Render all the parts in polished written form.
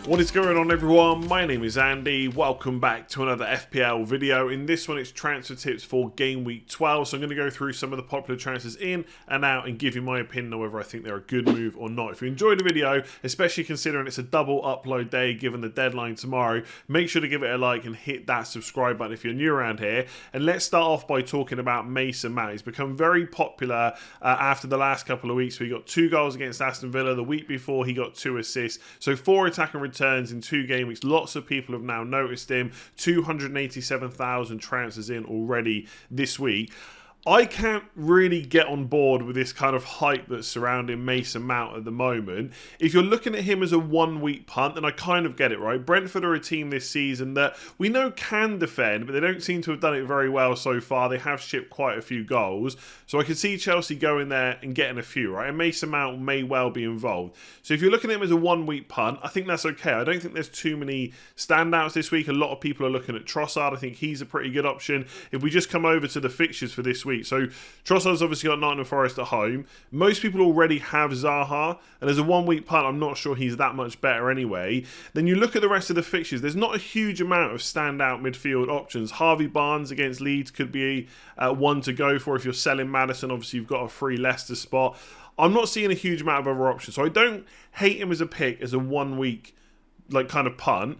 What is going on, everyone? My name is Andy. Welcome back to another FPL video. In this one, it's transfer tips for game week 12. So I'm going to go through some of the popular transfers in and out and give you my opinion on whether I think they're a good move or not. If you enjoyed the video, especially considering it's a double upload day given the deadline tomorrow, make sure to give it a like and hit that subscribe button if you're new around here. And let's start off by talking about Mason Mount. He's become very popular after the last couple of weeks. So he got 2 goals against Aston Villa. The week before, he got 2 assists. So 4 attacking returns in 2 game weeks. Lots of people have now noticed him. 287,000 transfers in already this week. I can't really get on board with this kind of hype that's surrounding Mason Mount at the moment. If you're looking at him as a 1 week punt, then I kind of get it, right? Brentford are a team this season that we know can defend, but they don't seem to have done it very well so far. They have shipped quite a few goals. So I could see Chelsea going there and getting a few, right? And Mason Mount may well be involved. So if you're looking at him as a 1 week punt, I think that's okay. I don't think there's too many standouts this week. A lot of people are looking at Trossard. I think he's a pretty good option. If we just come over to the fixtures for this week, so Trossard's obviously got Nottingham Forest at home. Most people already have Zaha, and as a 1 week punt, I'm not sure he's that much better anyway. Then you look at the rest of the fixtures, there's not a huge amount of standout midfield options. Harvey Barnes against Leeds could be one to go for if you're selling Maddison. Obviously, you've got a free Leicester spot. I'm not seeing a huge amount of other options, so I don't hate him as a pick as a 1 week kind of punt.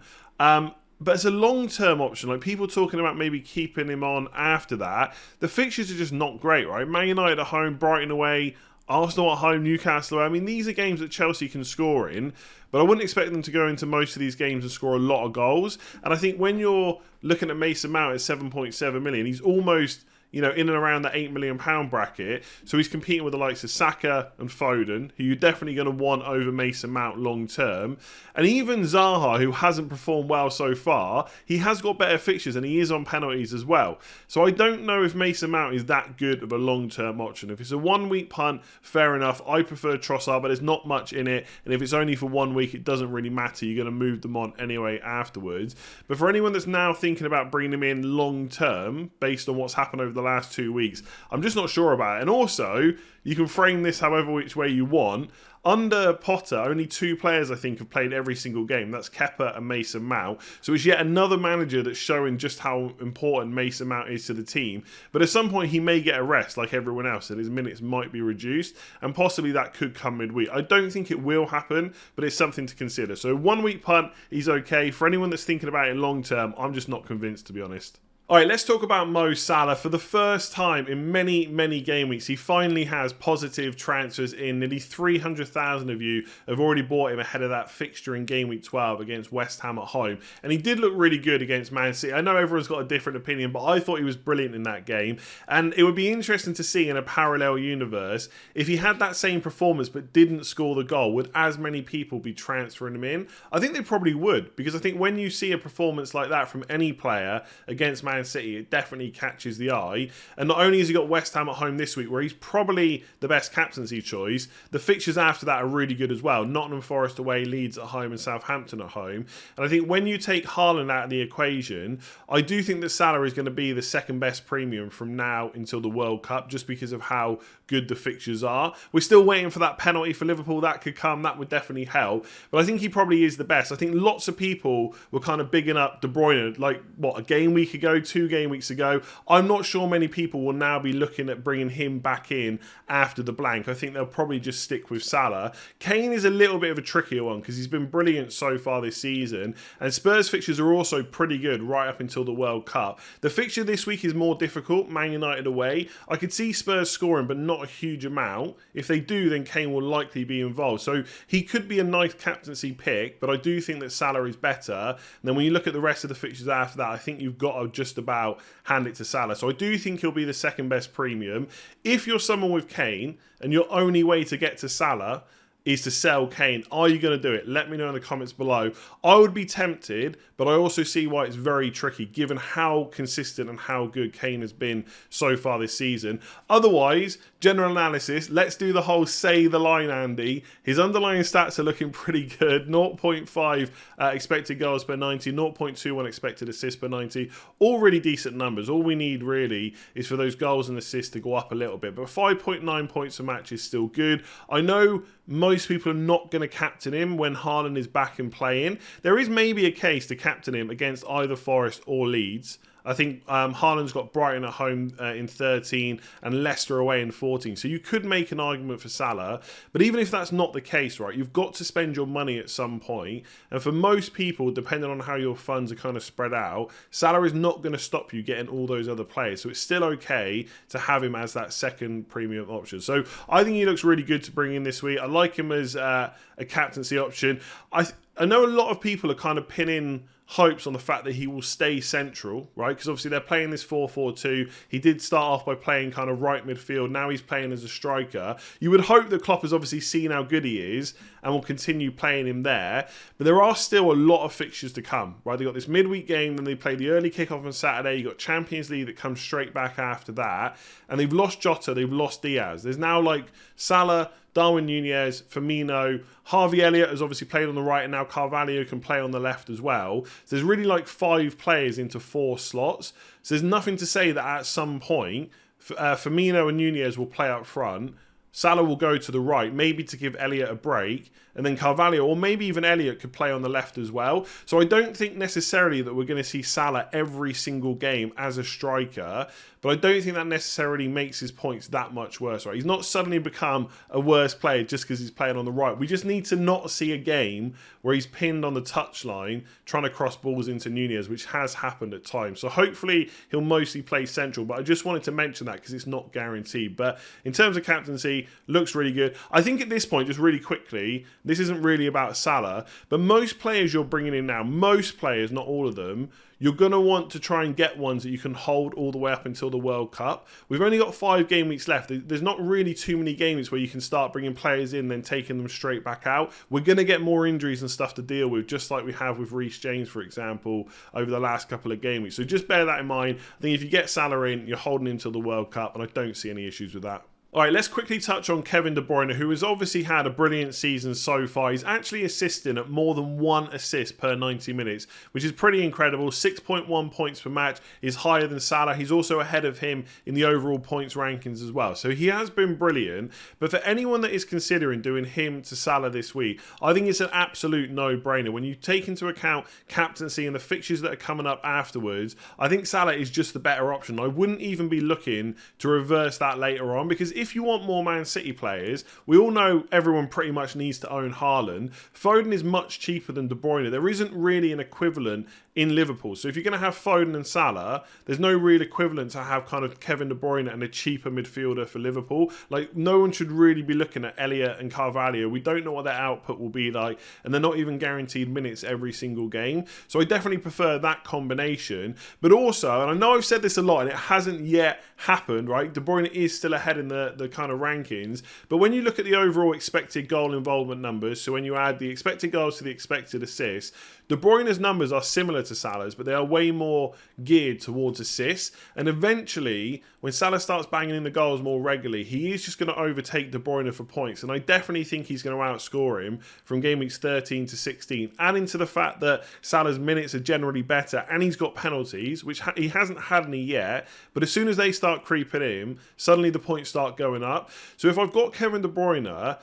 But it's a long-term option, like people talking about maybe keeping him on after that. The fixtures are just not great, right? Man United at home, Brighton away, Arsenal at home, Newcastle away. I mean, these are games that Chelsea can score in, but I wouldn't expect them to go into most of these games and score a lot of goals. And I think when you're looking at Mason Mount at 7.7 million, he's almost, in and around the £8 million bracket. So he's competing with the likes of Saka and Foden, who you're definitely going to want over Mason Mount long term. And even Zaha, who hasn't performed well so far, he has got better fixtures and he is on penalties as well. So I don't know if Mason Mount is that good of a long term option. If it's a 1 week punt, fair enough. I prefer Trossard, but there's not much in it. And if it's only for 1 week, it doesn't really matter. You're going to move them on anyway afterwards. But for anyone that's now thinking about bringing him in long term, based on what's happened over the last 2 weeks, I'm just not sure about it. And also, you can frame this however which way you want. Under Potter, only 2 players I think have played every single game. That's Kepa and Mason Mount. So it's yet another manager that's showing just how important Mason Mount is to the team. But at some point he may get a rest like everyone else and his minutes might be reduced, and possibly that could come midweek. I don't think it will happen, but it's something to consider. So 1 week punt, he's okay. For anyone that's thinking about it long term, I'm just not convinced, to be honest. All right, let's talk about Mo Salah. For the first time in many, many game weeks, he finally has positive transfers in. Nearly 300,000 of you have already bought him ahead of that fixture in game week 12 against West Ham at home. And he did look really good against Man City. I know everyone's got a different opinion, but I thought he was brilliant in that game. And it would be interesting to see in a parallel universe, if he had that same performance but didn't score the goal, would as many people be transferring him in? I think they probably would, because I think when you see a performance like that from any player against Man City, it definitely catches the eye. And not only has he got West Ham at home this week, where he's probably the best captaincy choice, the fixtures after that are really good as well. Nottingham Forest away, Leeds at home and Southampton at home. And I think when you take Haaland out of the equation, I do think that Salah is going to be the second best premium from now until the World Cup, just because of how good the fixtures are. We're still waiting for that penalty for Liverpool. That could come. That would definitely help. But I think he probably is the best. I think lots of people were kind of bigging up De Bruyne, like, a game week ago, 2 game weeks ago. I'm not sure many people will now be looking at bringing him back in after the blank. I think they'll probably just stick with Salah. Kane is a little bit of a trickier one because he's been brilliant so far this season, and Spurs fixtures are also pretty good right up until the World Cup. The fixture this week is more difficult, Man United away. I could see Spurs scoring, but not a huge amount. If they do, then Kane will likely be involved. So he could be a nice captaincy pick, but I do think that Salah is better. And then when you look at the rest of the fixtures after that, I think you've got to just about hand it to Salah. So I do think he'll be the second best premium. If you're someone with Kane and your only way to get to Salah is to sell Kane, are you going to do it? Let me know in the comments below. I would be tempted, but I also see why it's very tricky given how consistent and how good Kane has been so far this season. Otherwise, general analysis, let's do the whole say the line, Andy. His underlying stats are looking pretty good. 0.5 expected goals per 90, 0.21 expected assists per 90. All really decent numbers. All we need really is for those goals and assists to go up a little bit. But 5.9 points a match is still good. I know most people are not going to captain him when Haaland is back and playing. There is maybe a case to captain him against either Forest or Leeds. I think Haaland's got Brighton at home in 13 and Leicester away in 14. So you could make an argument for Salah. But even if that's not the case, right, you've got to spend your money at some point. And for most people, depending on how your funds are kind of spread out, Salah is not going to stop you getting all those other players. So it's still okay to have him as that second premium option. So I think he looks really good to bring in this week. I like him as a captaincy option. I know a lot of people are kind of pinning hopes on the fact that he will stay central, right? Because obviously they're playing this 4-4-2. He did start off by playing kind of right midfield. Now he's playing as a striker. You would hope that Klopp has obviously seen how good he is and will continue playing him there. But there are still a lot of fixtures to come, right? They've got this midweek game, then they play the early kickoff on Saturday. You've got Champions League that comes straight back after that. And they've lost Jota, they've lost Diaz. There's now like Salah, Darwin Núñez, Firmino, Harvey Elliott has obviously played on the right, and now Carvalho can play on the left as well. So there's really like 5 players into 4 slots. So there's nothing to say that at some point Firmino and Núñez will play up front. Salah will go to the right, maybe to give Elliott a break, and then Carvalho, or maybe even Elliott, could play on the left as well. So I don't think necessarily that we're going to see Salah every single game as a striker, but I don't think that necessarily makes his points that much worse, right? He's not suddenly become a worse player just because he's playing on the right. We just need to not see a game where he's pinned on the touchline trying to cross balls into Núñez, which has happened at times. So hopefully he'll mostly play central, but I just wanted to mention that because it's not guaranteed. But in terms of captaincy, looks really good. I think at this point, just really quickly, this isn't really about Salah, but most players you're bringing in now, most players, not all of them, you're going to want to try and get ones that you can hold all the way up until the World Cup. We've only got 5 game weeks left. There's not really too many games where you can start bringing players in, then taking them straight back out. We're going to get more injuries and stuff to deal with, just like we have with Reece James, for example, over the last couple of game weeks. So just bear that in mind. I think if you get Salah in, you're holding him till the World Cup, and I don't see any issues with that. All right, let's quickly touch on Kevin De Bruyne, who has obviously had a brilliant season so far. He's actually assisting at more than 1 assist per 90 minutes, which is pretty incredible. 6.1 points per match is higher than Salah. He's also ahead of him in the overall points rankings as well. So he has been brilliant. But for anyone that is considering doing him to Salah this week, I think it's an absolute no-brainer. When you take into account captaincy and the fixtures that are coming up afterwards, I think Salah is just the better option. I wouldn't even be looking to reverse that later on, because if you want more Man City players, we all know everyone pretty much needs to own Haaland. Foden is much cheaper than De Bruyne. There isn't really an equivalent in Liverpool. So if you're going to have Foden and Salah, there's no real equivalent to have kind of Kevin De Bruyne and a cheaper midfielder for Liverpool. Like, no one should really be looking at Elliott and Carvalho. We don't know what their output will be like, and they're not even guaranteed minutes every single game. So I definitely prefer that combination. But also, and I know I've said this a lot, and it hasn't yet happened, right? De Bruyne is still ahead in the kind of rankings. But when you look at the overall expected goal involvement numbers, so when you add the expected goals to the expected assists, De Bruyne's numbers are similar to Salah's, but they are way more geared towards assists. And eventually, when Salah starts banging in the goals more regularly, he is just going to overtake De Bruyne for points. And I definitely think he's going to outscore him from game weeks 13 to 16. Adding to the fact that Salah's minutes are generally better and he's got penalties, which he hasn't had any yet. But as soon as they start creeping in, suddenly the points start going up. So if I've got Kevin De Bruyne,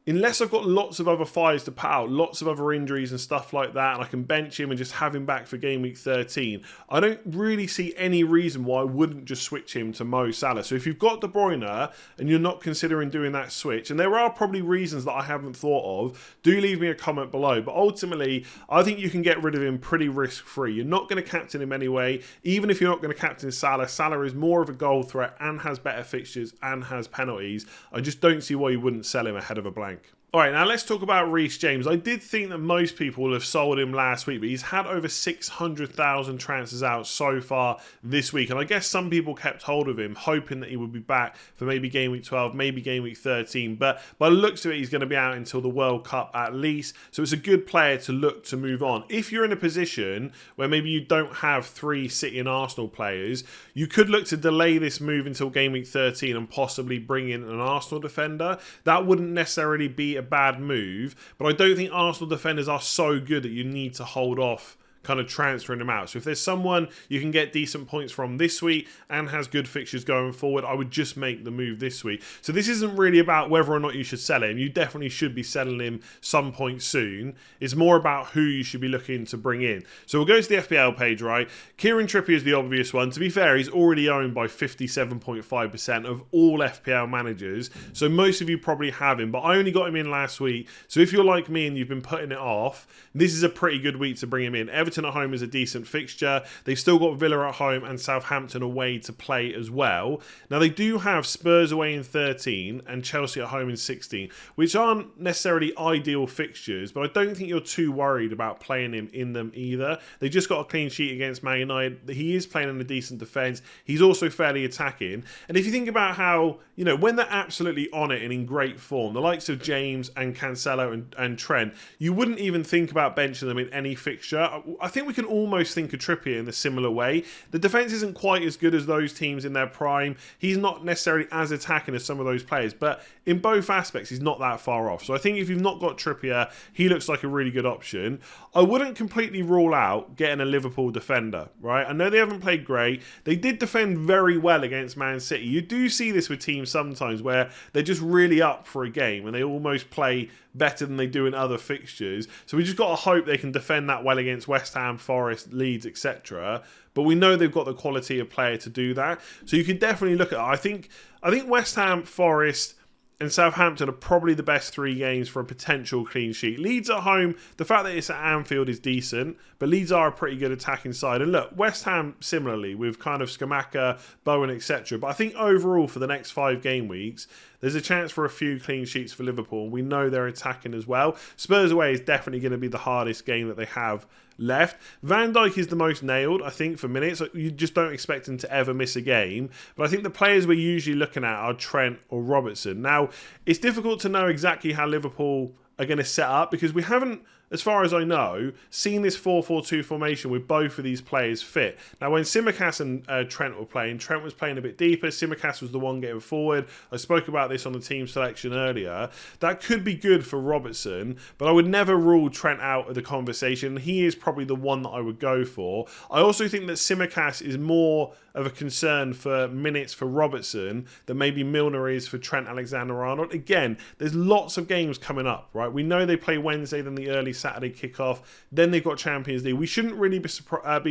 unless I've got lots of other fires to put out, lots of other injuries and stuff like that, and I can bench him and just have him back for game week 13, I don't really see any reason why I wouldn't just switch him to Mo Salah. So if you've got De Bruyne and you're not considering doing that switch, and there are probably reasons that I haven't thought of, do leave me a comment below. But ultimately, I think you can get rid of him pretty risk-free. You're not going to captain him anyway. Even if you're not going to captain Salah, Salah is more of a goal threat and has better fixtures and has penalties. I just don't see why you wouldn't sell him ahead of a blank. All right, now let's talk about Reece James. I did think that most people will have sold him last week, but he's had over 600,000 transfers out so far this week. And I guess some people kept hold of him, hoping that he would be back for maybe game week 12, maybe game week 13. But by the looks of it, he's going to be out until the World Cup at least. So it's a good player to look to move on. If you're in a position where maybe you don't have 3 City and Arsenal players, you could look to delay this move until game week 13 and possibly bring in an Arsenal defender. That wouldn't necessarily be a bad move, but I don't think Arsenal defenders are so good that you need to hold off kind of transferring him out. So if there's someone you can get decent points from this week and has good fixtures going forward, I would just make the move this week. So this isn't really about whether or not you should sell him. You definitely should be selling him some point soon. It's more about who you should be looking to bring in. So we'll go to the FPL page, right? Kieran Trippier is the obvious one. To be fair, he's already owned by 57.5% of all FPL managers. So most of you probably have him, but I only got him in last week. So if you're like me and you've been putting it off, this is a pretty good week to bring him in. Everton at home is a decent fixture. They've still got Villa at home and Southampton away to play as well. Now they do have Spurs away in 13 and Chelsea at home in 16, which aren't necessarily ideal fixtures, but I don't think you're too worried about playing him in them either. They just got a clean sheet against Man United. He is playing in a decent defence. He's also fairly attacking. And if you think about how, when they're absolutely on it and in great form, the likes of James and Cancelo and Trent, you wouldn't even think about benching them in any fixture. I think we can almost think of Trippier in a similar way. The defence isn't quite as good as those teams in their prime. He's not necessarily as attacking as some of those players, but in both aspects, he's not that far off. So I think if you've not got Trippier, he looks like a really good option. I wouldn't completely rule out getting a Liverpool defender, right? I know they haven't played great. They did defend very well against Man City. You do see this with teams sometimes where they're just really up for a game and they almost play better than they do in other fixtures. So we just got to hope they can defend that well against West Ham, Forest, Leeds, etc. But we know they've got the quality of player to do that. So you could definitely look at it. I think West Ham, Forest, and Southampton are probably the best 3 games for a potential clean sheet. Leeds at home, the fact that it's at Anfield is decent, but Leeds are a pretty good attacking side. And look, West Ham similarly with kind of Skamaka, Bowen, etc. But I think overall for the next 5 game weeks, there's a chance for a few clean sheets for Liverpool. We know they're attacking as well. Spurs away is definitely going to be the hardest game that they have left. Van Dijk is the most nailed, I think, for minutes. You just don't expect him to ever miss a game. But I think the players we're usually looking at are Trent or Robertson. Now, it's difficult to know exactly how Liverpool are going to set up because we haven't, as far as I know, seen this 4-4-2 formation with both of these players fit. Now, when Tsimikas and Trent were playing, Trent was playing a bit deeper. Tsimikas was the one getting forward. I spoke about this on the team selection earlier. That could be good for Robertson, but I would never rule Trent out of the conversation. He is probably the one that I would go for. I also think that Tsimikas is more of a concern for minutes for Robertson than maybe Milner is for Trent Alexander-Arnold. Again, there's lots of games coming up, right? We know they play Wednesday, then the early Saturday kickoff, then they've got Champions League. We shouldn't really be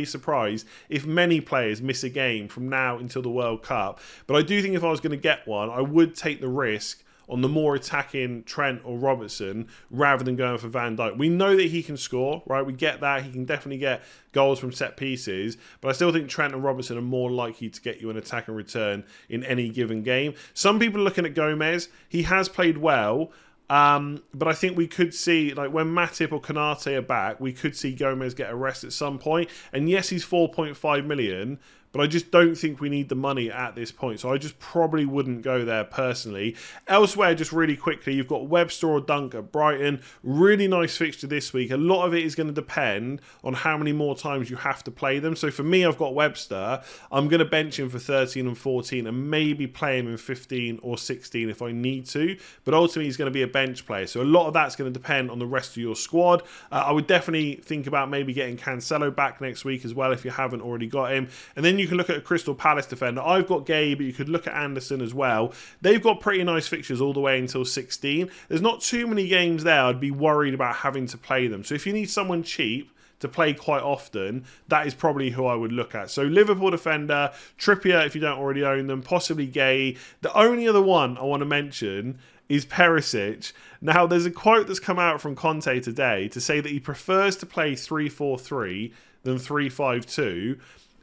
surprised if many players miss a game from now until the World Cup. But I do think if I was going to get one, I would take the risk on the more attacking Trent or Robertson rather than going for Van Dijk. We know that he can score, right? We get that. He can definitely get goals from set pieces, but I still think Trent and Robertson are more likely to get you an attack and return in any given game. Some people are looking at Gomez. He has played well, but I think we could see, like when Matip or Konate are back, we could see Gomez get a rest at some point. And yes, he's 4.5 million, but I just don't think we need the money at this point. So I just probably wouldn't go there personally. Elsewhere, just really quickly, you've got Webster or Dunk at Brighton. Really nice fixture this week. A lot of it is going to depend on how many more times you have to play them. So for me, I've got Webster. I'm going to bench him for 13 and 14 and maybe play him in 15 or 16 if I need to. But ultimately, he's going to be a bench player. So a lot of that's going to depend on the rest of your squad. I would definitely think about maybe getting Cancelo back next week as well if you haven't already got him. And then you can look at a Crystal Palace defender. I've got Gay, but you could look at Anderson as well. They've got pretty nice fixtures all the way until 16. There's not too many games there I'd be worried about having to play them. So if you need someone cheap to play quite often, that is probably who I would look at. So Liverpool defender, Trippier if you don't already own them, possibly Gay. The only other one I want to mention is Perisic. Now, there's a quote that's come out from Conte today to say that he prefers to play 3-4-3 than 3-5-2.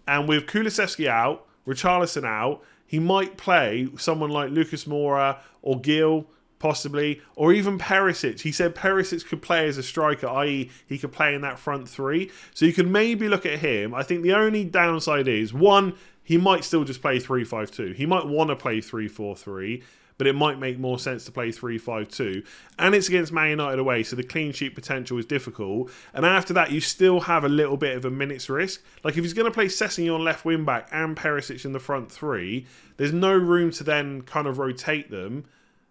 And with Kulusevski out, Richarlison out, he might play someone like Lucas Moura or Gil, possibly, or even Perisic. He said Perisic could play as a striker, i.e. he could play in that front three. So you could maybe look at him. I think the only downside is, one, he might still just play 3-5-2. He might want to play 3-4-3, but it might make more sense to play 3-5-2. And it's against Man United away, so the clean sheet potential is difficult. And after that, you still have a little bit of a minutes risk. Like if he's going to play Sessegnon on left wing back and Perisic in the front three, there's no room to then kind of rotate them.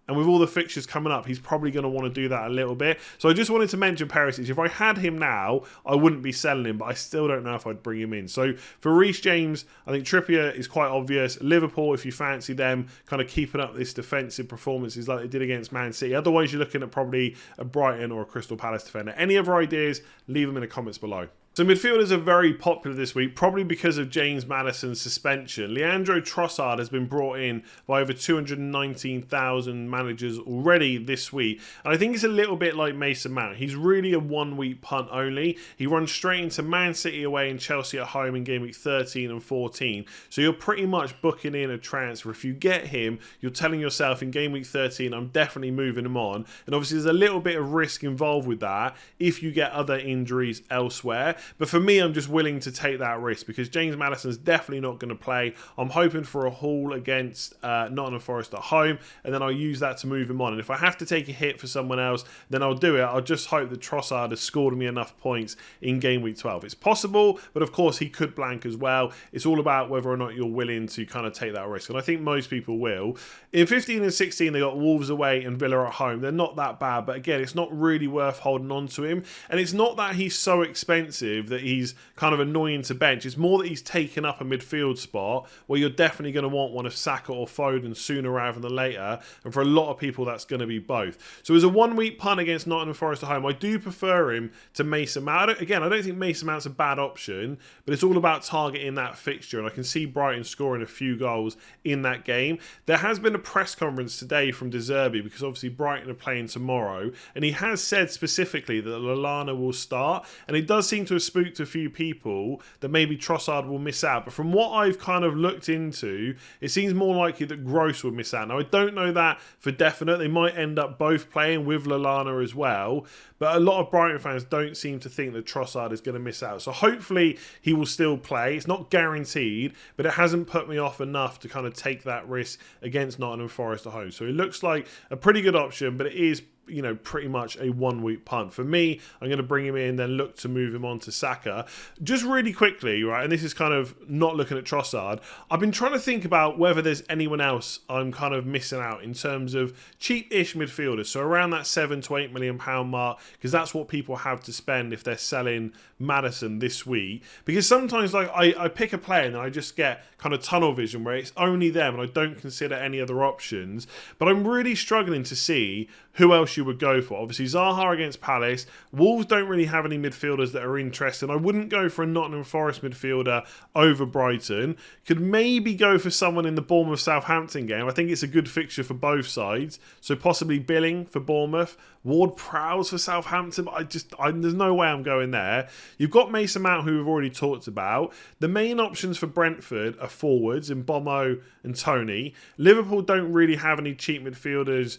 And with all the fixtures coming up, he's probably going to want to do that a little bit. So I just wanted to mention Perisic. If I had him now, I wouldn't be selling him, but I still don't know if I'd bring him in. So for Reece James, I think Trippier is quite obvious. Liverpool, if you fancy them, kind of keeping up this defensive performances like they did against Man City. Otherwise, you're looking at probably a Brighton or a Crystal Palace defender. Any other ideas, leave them in the comments below. So midfielders are very popular this week, probably because of James Maddison's suspension. Leandro Trossard has been brought in by over 219,000 managers already this week. And I think it's a little bit like Mason Mount. He's really a one-week punt only. He runs straight into Man City away and Chelsea at home in game week 13 and 14. So you're pretty much booking in a transfer. If you get him, you're telling yourself in game week 13, I'm definitely moving him on. And obviously there's a little bit of risk involved with that if you get other injuries elsewhere. But for me, I'm just willing to take that risk because James Maddison's definitely not going to play. I'm hoping for a haul against Nottingham Forest at home, and then I'll use that to move him on. And if I have to take a hit for someone else, then I'll do it. I'll just hope that Trossard has scored me enough points in game week 12. It's possible, but of course he could blank as well. It's all about whether or not you're willing to kind of take that risk, and I think most people will. In 15 and 16, they got Wolves away and Villa at home. They're not that bad, but again, it's not really worth holding on to him. And it's not that he's so expensive that he's kind of annoying to bench. It's more that he's taken up a midfield spot where you're definitely going to want one of Saka or Foden sooner rather than later. And for a lot of people, that's going to be both. So as a one-week punt against Nottingham Forest at home, I do prefer him to Mason Mount. Again, I don't think Mason Mount's a bad option, but it's all about targeting that fixture. And I can see Brighton scoring a few goals in that game. There has been a press conference today from De Zerbi because obviously Brighton are playing tomorrow. And he has said specifically that Lallana will start. And it does seem to have spooked a few people that maybe Trossard will miss out. But from what I've kind of looked into, it seems more likely that Gross will miss out. Now, I don't know that for definite. They might end up both playing with Lallana as well. But a lot of Brighton fans don't seem to think that Trossard is going to miss out. So hopefully he will still play. It's not guaranteed, but it hasn't put me off enough to kind of take that risk against Nottingham Forest at home. So it looks like a pretty good option, but it is, you know, pretty much a one-week punt. For me, I'm going to bring him in, then look to move him on to Saka. Just really quickly, right, and this is kind of not looking at Trossard, I've been trying to think about whether there's anyone else I'm kind of missing out in terms of cheap-ish midfielders, so around that £7 to £8 million mark, because that's what people have to spend if they're selling Maddison this week. Because sometimes like I pick a player and then I just get kind of tunnel vision where it's only them and I don't consider any other options. But I'm really struggling to see who else you would go for. Obviously, Zaha against Palace. Wolves don't really have any midfielders that are interesting. I wouldn't go for a Nottingham Forest midfielder over Brighton. Could maybe go for someone in the Bournemouth-Southampton game. I think it's a good fixture for both sides. So possibly Billing for Bournemouth, Ward-Prowse for Southampton. There's no way I'm going there. You've got Mason Mount, who we've already talked about. The main options for Brentford are forwards in Bomo and Tony. Liverpool don't really have any cheap midfielders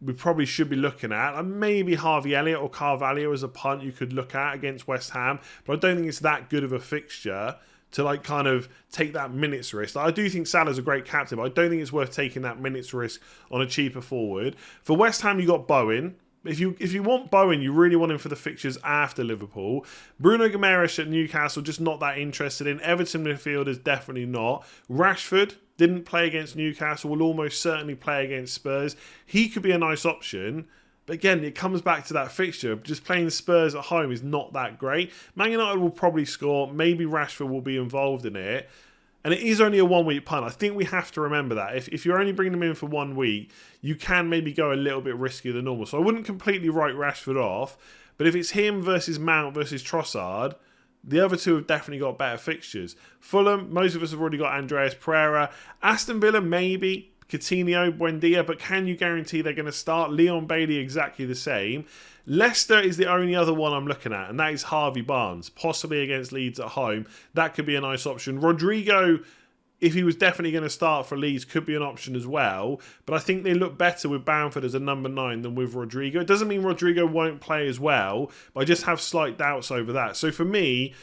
we probably should be looking at. And maybe Harvey Elliott or Carvalho as a punt you could look at against West Ham. But I don't think it's that good of a fixture to like kind of take that minutes risk. I do think Salah's a great captain, but I don't think it's worth taking that minutes risk on a cheaper forward. For West Ham, you got Bowen. If you want Bowen, you really want him for the fixtures after Liverpool. Bruno Guimaraes at Newcastle, just not that interested in. Everton midfielders, definitely not. Rashford didn't play against Newcastle, will almost certainly play against Spurs. He could be a nice option. But again, it comes back to that fixture. Just playing Spurs at home is not that great. Man United will probably score. Maybe Rashford will be involved in it. And it is only a one-week punt. I think we have to remember that. If you're only bringing them in for 1 week, you can maybe go a little bit riskier than normal. So I wouldn't completely write Rashford off. But if it's him versus Mount versus Trossard, the other two have definitely got better fixtures. Fulham, most of us have already got Andreas Pereira. Aston Villa, maybe. Coutinho, Buendia, but can you guarantee they're going to start? Leon Bailey, exactly the same. Leicester is the only other one I'm looking at, and that is Harvey Barnes, possibly against Leeds at home. That could be a nice option. Rodrigo, if he was definitely going to start for Leeds, could be an option as well. But I think they look better with Bamford as a number 9 than with Rodrigo. It doesn't mean Rodrigo won't play as well, but I just have slight doubts over that. So for me,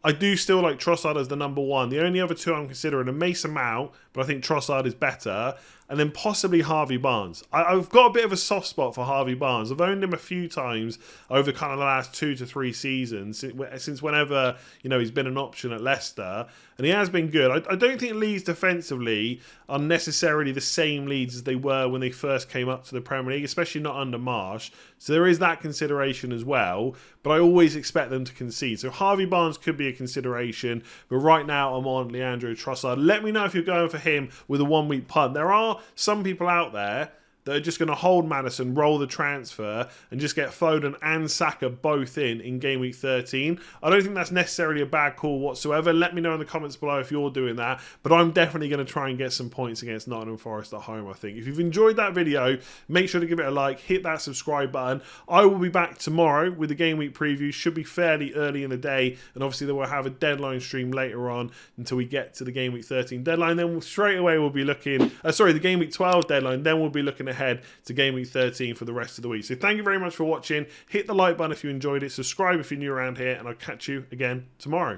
I do still like Trossard as the number 1. The only other two I'm considering are Mason Mount, but I think Trossard is better. and then possibly Harvey Barnes. I've got a bit of a soft spot for Harvey Barnes. I've owned him a few times over kind of the last 2 to 3 seasons, since whenever, you know, he's been an option at Leicester, and he has been good. I don't think Leeds defensively are necessarily the same Leeds as they were when they first came up to the Premier League, especially not under Marsh. So there is that consideration as well, but I always expect them to concede. So Harvey Barnes could be a consideration, but right now I'm on Leandro Trossard. Let me know if you're going for him with a 1-week punt. There are some people out there that are just going to hold Maddison, roll the transfer, and just get Foden and Saka both in game week 13. I don't think that's necessarily a bad call whatsoever. Let me know in the comments below if you're doing that. But I'm definitely going to try and get some points against Nottingham Forest at home, I think. If you've enjoyed that video, make sure to give it a like, hit that subscribe button. I will be back tomorrow with the game week preview. Should be fairly early in the day. And obviously, then we'll have a deadline stream later on until we get to the game week 13 deadline. Then straight away we'll be looking... the game week 12 deadline. Then we'll be looking ahead to game week 13 for the rest of the week. So thank you very much for watching. Hit the like button if you enjoyed it. Subscribe if you're new around here, and I'll catch you again tomorrow.